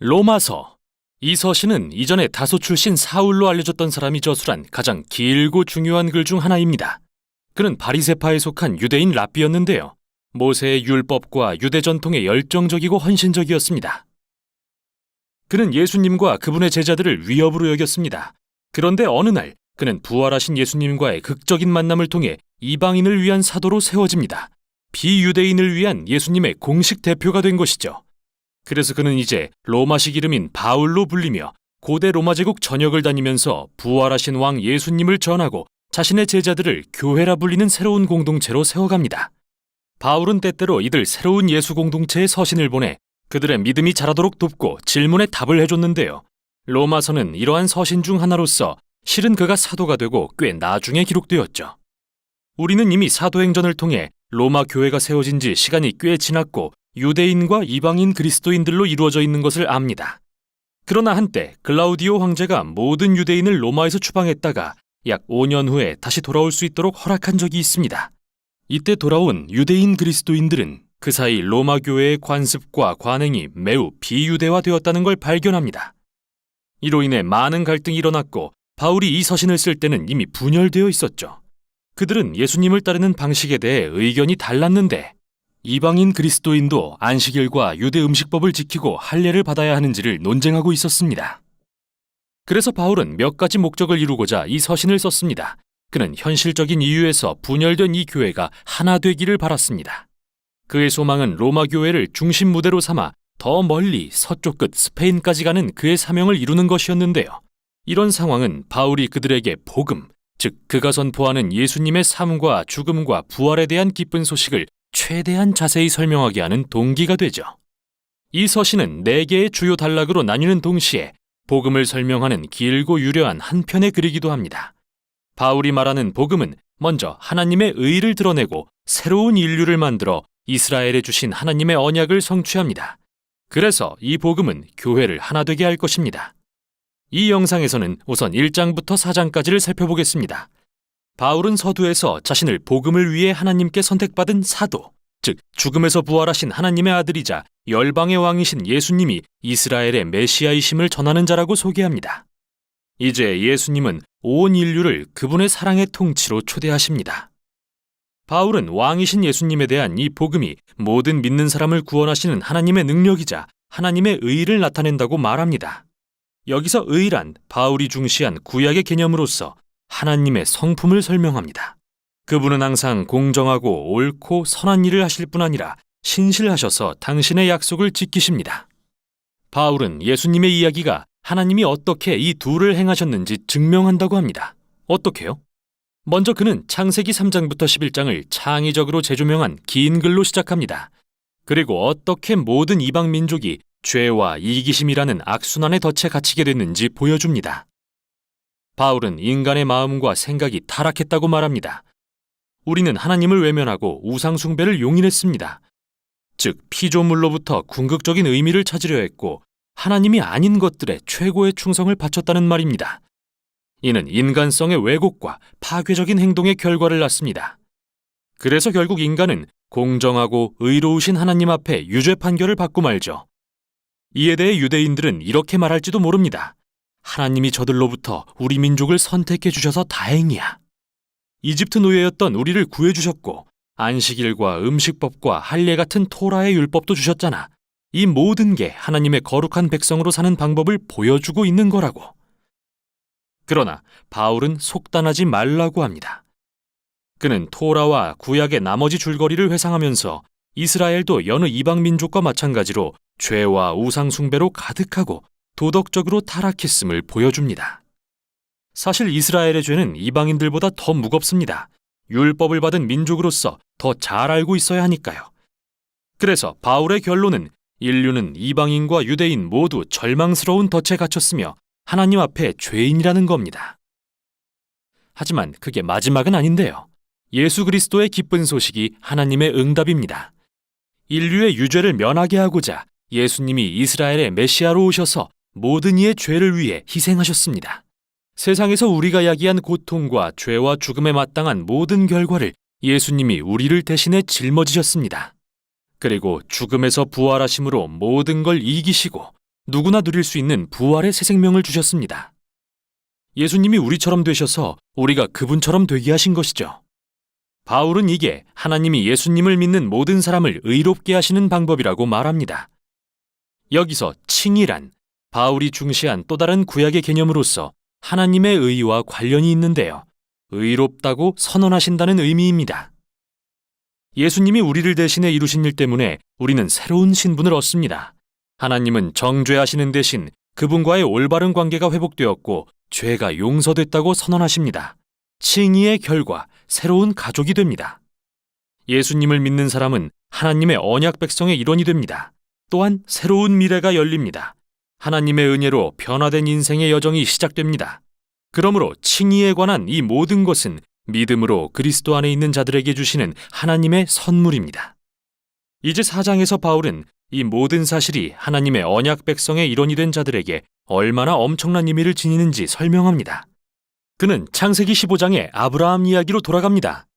로마서. 이 서신은 이전에 다소 출신 사울로 알려졌던 사람이 저술한 가장 길고 중요한 글 중 하나입니다. 그는 바리새파에 속한 유대인 랍비였는데요. 모세의 율법과 유대 전통에 열정적이고 헌신적이었습니다. 그는 예수님과 그분의 제자들을 위협으로 여겼습니다. 그런데 어느 날 그는 부활하신 예수님과의 극적인 만남을 통해 이방인을 위한 사도로 세워집니다. 비유대인을 위한 예수님의 공식 대표가 된 것이죠. 그래서 그는 이제 로마식 이름인 바울로 불리며 고대 로마 제국 전역을 다니면서 부활하신 왕 예수님을 전하고 자신의 제자들을 교회라 불리는 새로운 공동체로 세워갑니다. 바울은 때때로 이들 새로운 예수 공동체에 서신을 보내 그들의 믿음이 자라도록 돕고 질문에 답을 해줬는데요. 로마서는 이러한 서신 중 하나로서 실은 그가 사도가 되고 꽤 나중에 기록되었죠. 우리는 이미 사도행전을 통해 로마 교회가 세워진 지 시간이 꽤 지났고 유대인과 이방인 그리스도인들로 이루어져 있는 것을 압니다. 그러나 한때 글라우디오 황제가 모든 유대인을 로마에서 추방했다가 약 5년 후에 다시 돌아올 수 있도록 허락한 적이 있습니다. 이때 돌아온 유대인 그리스도인들은 그 사이 로마 교회의 관습과 관행이 매우 비유대화되었다는 걸 발견합니다. 이로 인해 많은 갈등이 일어났고 바울이 이 서신을 쓸 때는 이미 분열되어 있었죠. 그들은 예수님을 따르는 방식에 대해 의견이 달랐는데 이방인 그리스도인도 안식일과 유대 음식법을 지키고 할례를 받아야 하는지를 논쟁하고 있었습니다. 그래서 바울은 몇 가지 목적을 이루고자 이 서신을 썼습니다. 그는 현실적인 이유에서 분열된 이 교회가 하나 되기를 바랐습니다. 그의 소망은 로마 교회를 중심 무대로 삼아 더 멀리 서쪽 끝 스페인까지 가는 그의 사명을 이루는 것이었는데요. 이런 상황은 바울이 그들에게 복음, 즉 그가 선포하는 예수님의 삶과 죽음과 부활에 대한 기쁜 소식을 최대한 자세히 설명하게 하는 동기가 되죠. 이 서신은 4개의 주요 단락으로 나뉘는 동시에 복음을 설명하는 길고 유려한 한 편의 글이기도 합니다. 바울이 말하는 복음은 먼저 하나님의 의를 드러내고 새로운 인류를 만들어 이스라엘에 주신 하나님의 언약을 성취합니다. 그래서 이 복음은 교회를 하나 되게 할 것입니다. 이 영상에서는 우선 1장부터 4장까지를 살펴보겠습니다. 바울은 서두에서 자신을 복음을 위해 하나님께 선택받은 사도, 즉 죽음에서 부활하신 하나님의 아들이자 열방의 왕이신 예수님이 이스라엘의 메시아이심을 전하는 자라고 소개합니다. 이제 예수님은 온 인류를 그분의 사랑의 통치로 초대하십니다. 바울은 왕이신 예수님에 대한 이 복음이 모든 믿는 사람을 구원하시는 하나님의 능력이자 하나님의 의를 나타낸다고 말합니다. 여기서 의란 바울이 중시한 구약의 개념으로서 하나님의 성품을 설명합니다. 그분은 항상 공정하고 옳고 선한 일을 하실 뿐 아니라 신실하셔서 당신의 약속을 지키십니다. 바울은 예수님의 이야기가 하나님이 어떻게 이 둘을 행하셨는지 증명한다고 합니다. 어떻게요? 먼저 그는 창세기 3장부터 11장을 창의적으로 재조명한 긴 글로 시작합니다. 그리고 어떻게 모든 이방 민족이 죄와 이기심이라는 악순환의 덫에 갇히게 됐는지 보여줍니다. 바울은 인간의 마음과 생각이 타락했다고 말합니다. 우리는 하나님을 외면하고 우상 숭배를 용인했습니다. 즉 피조물로부터 궁극적인 의미를 찾으려 했고 하나님이 아닌 것들에 최고의 충성을 바쳤다는 말입니다. 이는 인간성의 왜곡과 파괴적인 행동의 결과를 낳습니다. 그래서 결국 인간은 공정하고 의로우신 하나님 앞에 유죄 판결을 받고 말죠. 이에 대해 유대인들은 이렇게 말할지도 모릅니다. 하나님이 저들로부터 우리 민족을 선택해 주셔서 다행이야. 이집트 노예였던 우리를 구해주셨고 안식일과 음식법과 할례 같은 토라의 율법도 주셨잖아. 이 모든 게 하나님의 거룩한 백성으로 사는 방법을 보여주고 있는 거라고. 그러나 바울은 속단하지 말라고 합니다. 그는 토라와 구약의 나머지 줄거리를 회상하면서 이스라엘도 여느 이방 민족과 마찬가지로 죄와 우상 숭배로 가득하고 도덕적으로 타락했음을 보여줍니다. 사실 이스라엘의 죄는 이방인들보다 더 무겁습니다. 율법을 받은 민족으로서 더 잘 알고 있어야 하니까요. 그래서 바울의 결론은 인류는 이방인과 유대인 모두 절망스러운 덫에 갇혔으며 하나님 앞에 죄인이라는 겁니다. 하지만 그게 마지막은 아닌데요. 예수 그리스도의 기쁜 소식이 하나님의 응답입니다. 인류의 유죄를 면하게 하고자 예수님이 이스라엘의 메시아로 오셔서 모든 이의 죄를 위해 희생하셨습니다. 세상에서 우리가 야기한 고통과 죄와 죽음에 마땅한 모든 결과를 예수님이 우리를 대신해 짊어지셨습니다. 그리고 죽음에서 부활하심으로 모든 걸 이기시고 누구나 누릴 수 있는 부활의 새 생명을 주셨습니다. 예수님이 우리처럼 되셔서 우리가 그분처럼 되게 하신 것이죠. 바울은 이게 하나님이 예수님을 믿는 모든 사람을 의롭게 하시는 방법이라고 말합니다. 여기서 칭의란 바울이 중시한 또 다른 구약의 개념으로서 하나님의 의와 관련이 있는데요. 의롭다고 선언하신다는 의미입니다. 예수님이 우리를 대신해 이루신 일 때문에 우리는 새로운 신분을 얻습니다. 하나님은 정죄하시는 대신 그분과의 올바른 관계가 회복되었고 죄가 용서됐다고 선언하십니다. 칭의의 결과 새로운 가족이 됩니다. 예수님을 믿는 사람은 하나님의 언약 백성의 일원이 됩니다. 또한 새로운 미래가 열립니다. 하나님의 은혜로 변화된 인생의 여정이 시작됩니다. 그러므로 칭의에 관한 이 모든 것은 믿음으로 그리스도 안에 있는 자들에게 주시는 하나님의 선물입니다. 이제 4장에서 바울은 이 모든 사실이 하나님의 언약 백성의 일원이 된 자들에게 얼마나 엄청난 의미를 지니는지 설명합니다. 그는 창세기 15장의 아브라함 이야기로 돌아갑니다.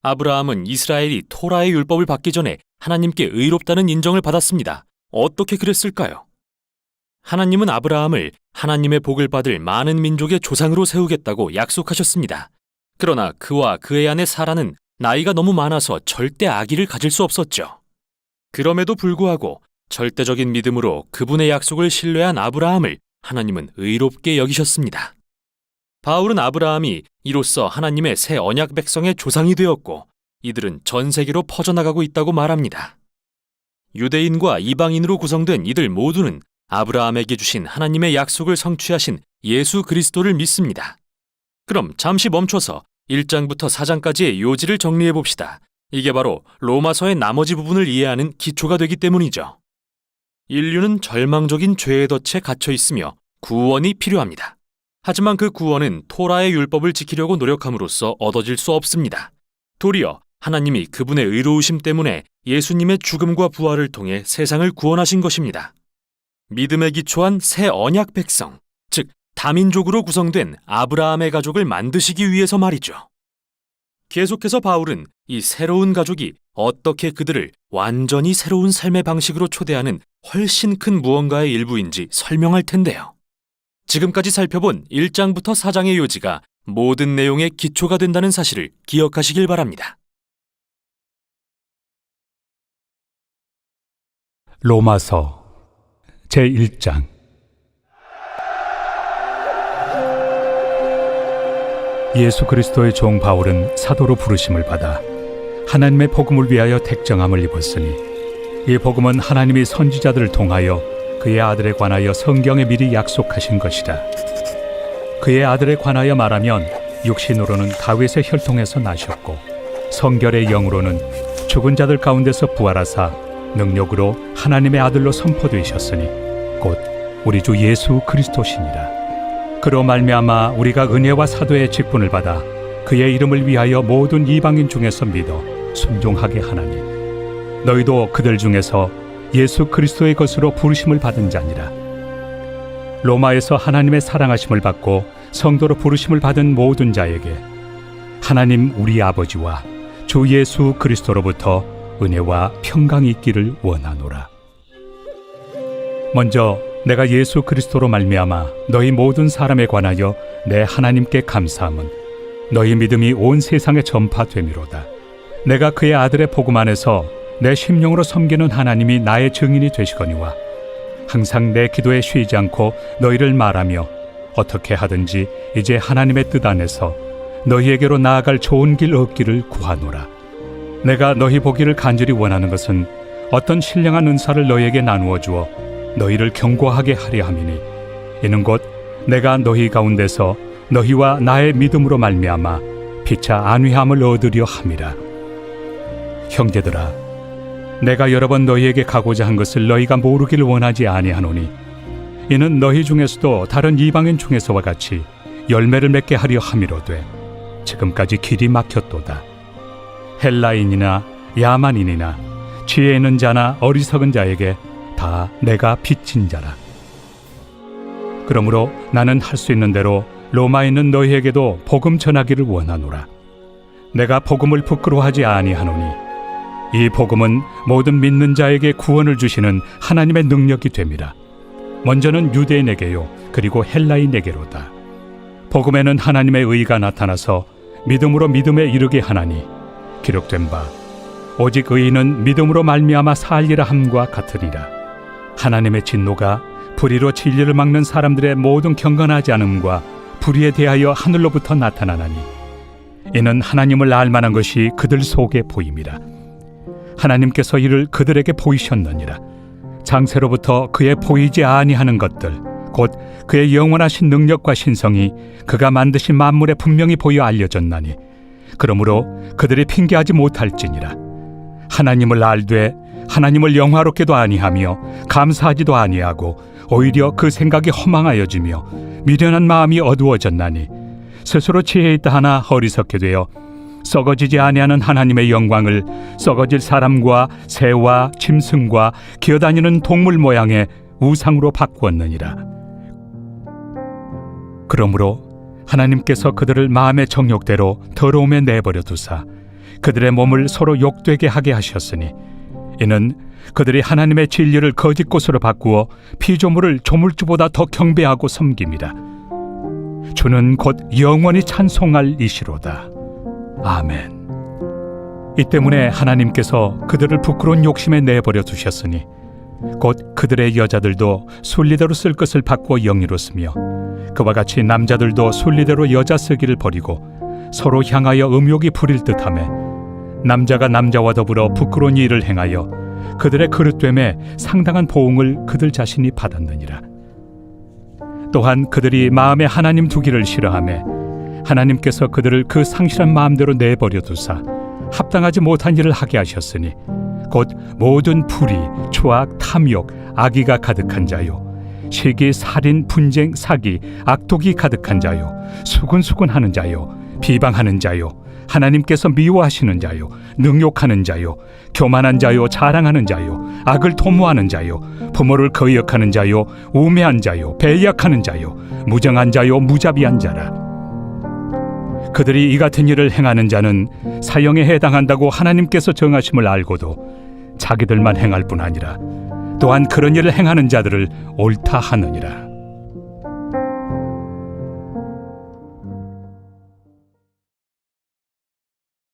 아브라함은 이스라엘이 토라의 율법을 받기 전에 하나님께 의롭다는 인정을 받았습니다. 어떻게 그랬을까요? 하나님은 아브라함을 하나님의 복을 받을 많은 민족의 조상으로 세우겠다고 약속하셨습니다. 그러나 그와 그의 아내 사라는 나이가 너무 많아서 절대 아기를 가질 수 없었죠. 그럼에도 불구하고 절대적인 믿음으로 그분의 약속을 신뢰한 아브라함을 하나님은 의롭게 여기셨습니다. 바울은 아브라함이 이로써 하나님의 새 언약 백성의 조상이 되었고 이들은 전 세계로 퍼져나가고 있다고 말합니다. 유대인과 이방인으로 구성된 이들 모두는 아브라함에게 주신 하나님의 약속을 성취하신 예수 그리스도를 믿습니다. 그럼 잠시 멈춰서 1장부터 4장까지의 요지를 정리해 봅시다. 이게 바로 로마서의 나머지 부분을 이해하는 기초가 되기 때문이죠. 인류는 절망적인 죄의 덫에 갇혀 있으며 구원이 필요합니다. 하지만 그 구원은 토라의 율법을 지키려고 노력함으로써 얻어질 수 없습니다. 도리어 하나님이 그분의 의로우심 때문에 예수님의 죽음과 부활을 통해 세상을 구원하신 것입니다. 믿음에 기초한 새 언약 백성, 즉 다민족으로 구성된 아브라함의 가족을 만드시기 위해서 말이죠. 계속해서 바울은 이 새로운 가족이 어떻게 그들을 완전히 새로운 삶의 방식으로 초대하는 훨씬 큰 무언가의 일부인지 설명할 텐데요. 지금까지 살펴본 1장부터 4장의 요지가 모든 내용의 기초가 된다는 사실을 기억하시길 바랍니다. 로마서 제1장. 예수 그리스도의 종 바울은 사도로 부르심을 받아 하나님의 복음을 위하여 택정함을 입었으니 이 복음은 하나님이 선지자들을 통하여 그의 아들에 관하여 성경에 미리 약속하신 것이라. 그의 아들에 관하여 말하면 육신으로는 다윗의 혈통에서 나셨고 성결의 영으로는 죽은 자들 가운데서 부활하사 능력으로 하나님의 아들로 선포되셨으니 곧 우리 주 예수 그리스도시니라. 그로 말미암아 우리가 은혜와 사도의 직분을 받아 그의 이름을 위하여 모든 이방인 중에서 믿어 순종하게 하나니 너희도 그들 중에서 예수 그리스도의 것으로 부르심을 받은 자니라. 로마에서 하나님의 사랑하심을 받고 성도로 부르심을 받은 모든 자에게 하나님 우리 아버지와 주 예수 그리스도로부터 은혜와 평강이 있기를 원하노라. 먼저 내가 예수 그리스도로 말미암아 너희 모든 사람에 관하여 내 하나님께 감사함은 너희 믿음이 온 세상에 전파되미로다. 내가 그의 아들의 복음 안에서 내 심령으로 섬기는 하나님이 나의 증인이 되시거니와 항상 내 기도에 쉬지 않고 너희를 말하며 어떻게 하든지 이제 하나님의 뜻 안에서 너희에게로 나아갈 좋은 길 얻기를 구하노라. 내가 너희 보기를 간절히 원하는 것은 어떤 신령한 은사를 너희에게 나누어 주어 너희를 경고하게 하려 함이니 이는 곧 내가 너희 가운데서 너희와 나의 믿음으로 말미암아 피차 안위함을 얻으려 함이라. 형제들아, 내가 여러 번 너희에게 가고자 한 것을 너희가 모르기를 원하지 아니하노니 이는 너희 중에서도 다른 이방인 중에서와 같이 열매를 맺게 하려 함이로되 지금까지 길이 막혔도다. 헬라인이나 야만인이나 지혜 있는 자나 어리석은 자에게 다 내가 빚진 자라. 그러므로 나는 할 수 있는 대로 로마에 있는 너희에게도 복음 전하기를 원하노라. 내가 복음을 부끄러워하지 아니하노니 이 복음은 모든 믿는 자에게 구원을 주시는 하나님의 능력이 됨이라. 먼저는 유대인에게요, 그리고 헬라인에게로다. 복음에는 하나님의 의가 나타나서 믿음으로 믿음에 이르게 하나니 기록된 바 오직 의인은 믿음으로 말미암아 살리라 함과 같으리라. 하나님의 진노가 불의로 진리를 막는 사람들의 모든 경건하지 않음과 불의에 대하여 하늘로부터 나타나나니 이는 하나님을 알만한 것이 그들 속에 보임이라. 하나님께서 이를 그들에게 보이셨느니라. 장세로부터 그의 보이지 아니하는 것들 곧 그의 영원하신 능력과 신성이 그가 만드신 만물에 분명히 보여 알려졌나니 그러므로 그들이 핑계하지 못할지니라. 하나님을 알되 하나님을 영화롭게도 아니하며 감사하지도 아니하고 오히려 그 생각이 허망하여지며 미련한 마음이 어두워졌나니 스스로 지혜 있다 하나 어리석게 되어 썩어지지 아니하는 하나님의 영광을 썩어질 사람과 새와 짐승과 기어다니는 동물 모양의 우상으로 바꾸었느니라. 그러므로 하나님께서 그들을 마음의 정욕대로 더러움에 내버려 두사 그들의 몸을 서로 욕되게 하게 하셨으니 이는 그들이 하나님의 진리를 거짓 것으로 바꾸어 피조물을 조물주보다 더 경배하고 섬깁니다. 주는 곧 영원히 찬송할 이시로다. 아멘. 이 때문에 하나님께서 그들을 부끄러운 욕심에 내버려 두셨으니 곧 그들의 여자들도 순리대로 쓸 것을 바꾸어 영리로 쓰며 그와 같이 남자들도 순리대로 여자 쓰기를 버리고 서로 향하여 음욕이 부릴 듯하며 남자가 남자와 더불어 부끄러운 일을 행하여 그들의 그릇됨에 상당한 보응을 그들 자신이 받았느니라. 또한 그들이 마음에 하나님 두기를 싫어하며 하나님께서 그들을 그 상실한 마음대로 내버려 두사 합당하지 못한 일을 하게 하셨으니 곧 모든 불의, 추악, 탐욕, 악의가 가득한 자요 시기, 살인, 분쟁, 사기, 악독이 가득한 자요 수군수군하는 자요 비방하는 자요 하나님께서 미워하시는 자요 능욕하는 자요 교만한 자요 자랑하는 자요 악을 도모하는 자요 부모를 거역하는 자요 우매한 자요 배약하는 자요 무정한 자요 무자비한 자라. 그들이 이 같은 일을 행하는 자는 사형에 해당한다고 하나님께서 정하심을 알고도 자기들만 행할 뿐 아니라 또한 그런 일을 행하는 자들을 옳다 하느니라.